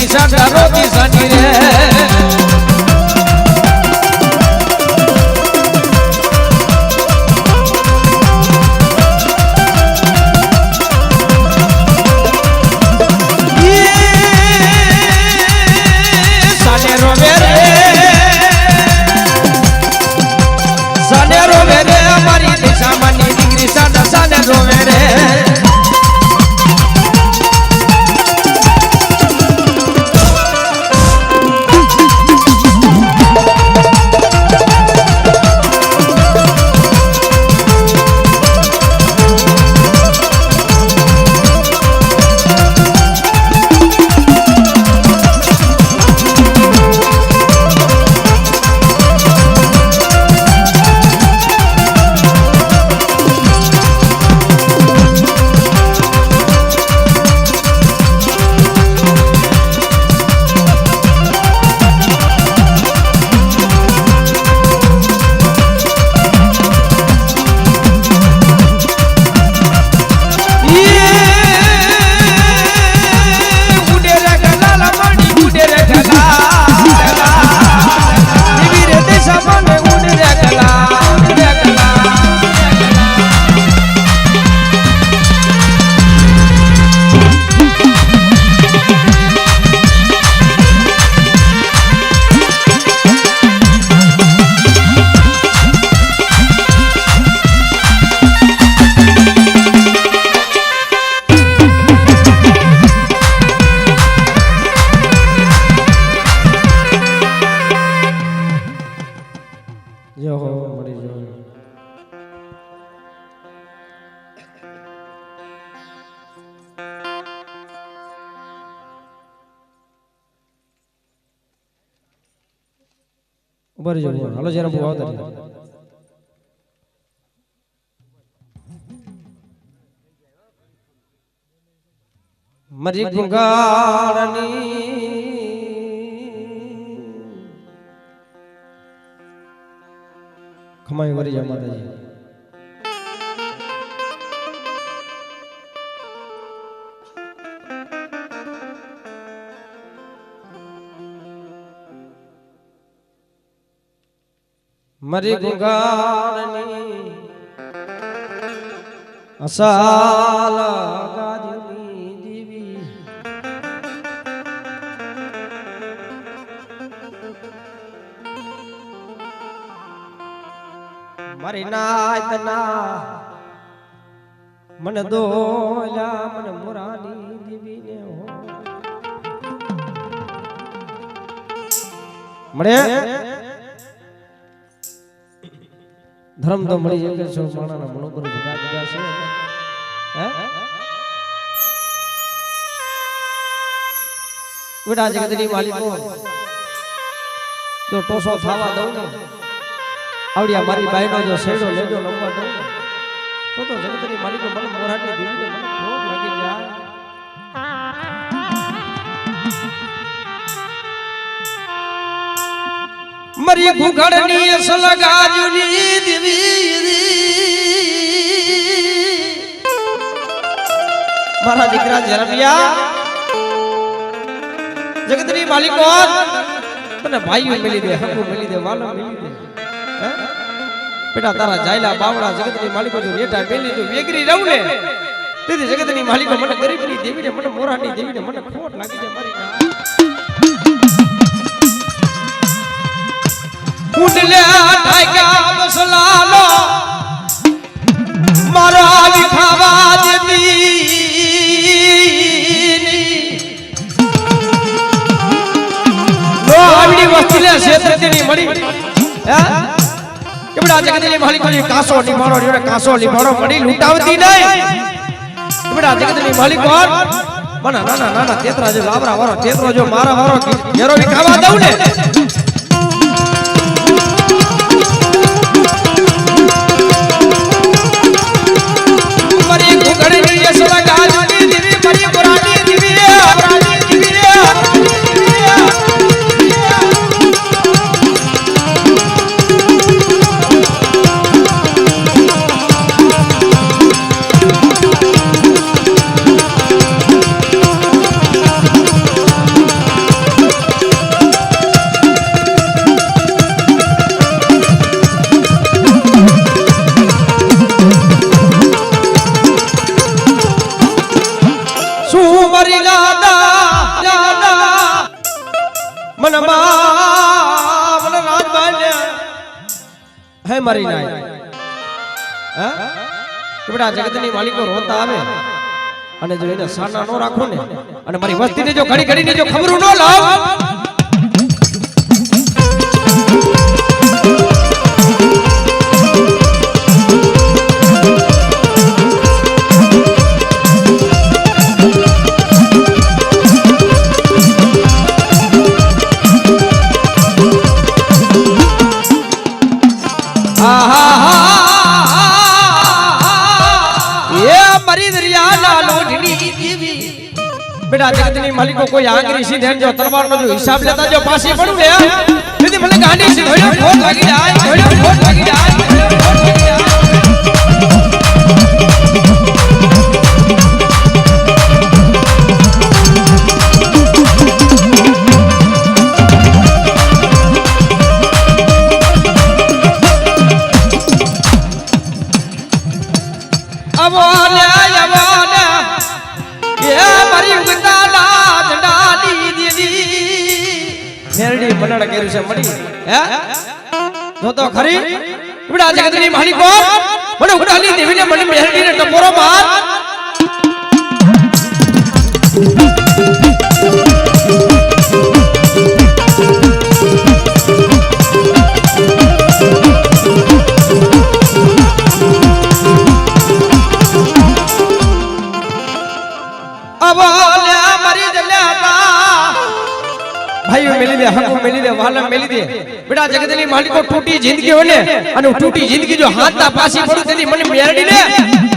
સાડા રોતી સાની રે ઉભર જો હાલો જરા બહુ આવતા મરી ગુંગાળની ખમાઈ વરી જા માતાજી મરી ગુંગાળની અસાલ ગાજની દીવી મારી નાતના મને દોલા મને મોરાની દીવી ને મળે ધર્મ તો મળી જાય કે છો માણાના મનો પર જુદા જુદા છે હે બેટા જગતની માલિકો જો ટોસો થાવા દઉં ને આવડિયા મારી બાઈનો જો શેડો લેજો લંબા દઉં તો જગતની માલિકો મને મોરાટની દીવી મને ભોગ લાગી જાય મરી ઘુઘડની અસલ ગાજની દીવી મારા દીકરા જરમિયા જગતની માલિકો તને ભાઈઓ મિલી દે હકુ મિલી દે વાલો મિલી દે હે બેટા તારા જાયલા બાવડા જગતની માલિકો જો રેટા મિલી તો વેગરી રહું ને તેથી જગતની માલિકો મને ગરીબની દેવીને મને મોરાની દેવીને મને ખોટ લાગી જાય મારી ના ઉડલે ટાઈકા બસલાલો મારા વિખાવા દેતી નો આવડી વસ્તીલે ક્ષેત્રથી મળી હે કેવડા જગતની માલિકો ની કાસો નિમાણો રે કાસો નિમાણો મળી લૂંટાવતી નહીં કેવડા જગતની માલિકો મને નાના નાના તેતરા જો લાવરા વાળો તેતરો જો મારા વાળો ઘેરો વિખાવા દઉં ને મને રાજબાઈ હે મારી નાય હા કેવડા જગતની માલિકો રોતા આવે અને જો એને સાના નો રાખો ને અને મારી વસ્તીને જો ઘડી ઘડીની જો ખબર નો લાવ बेटा जगतनी मालिको कोई आंगरी सीधे जो तलवार नो जो हिसाब लेता जो पासी पड़ू ले यदि भले गांडी से धोयो फोट लागी जाए धोयो फोट लागी जाए મેરડી મનડ કર્યું છે મળી હે જો તો ખરી બડા જગતની માલિકો મને ઉડાલી દેવીને મને મેરડીને ટપોરો માર भाई मिली दे हक मिली दे वाला मिली दे बेटा जगतनी मालिको टूटी जिंदगी होने અને ટૂટી જિંદગી જો હાથના પાસી પડું તેની મને મેરડી ને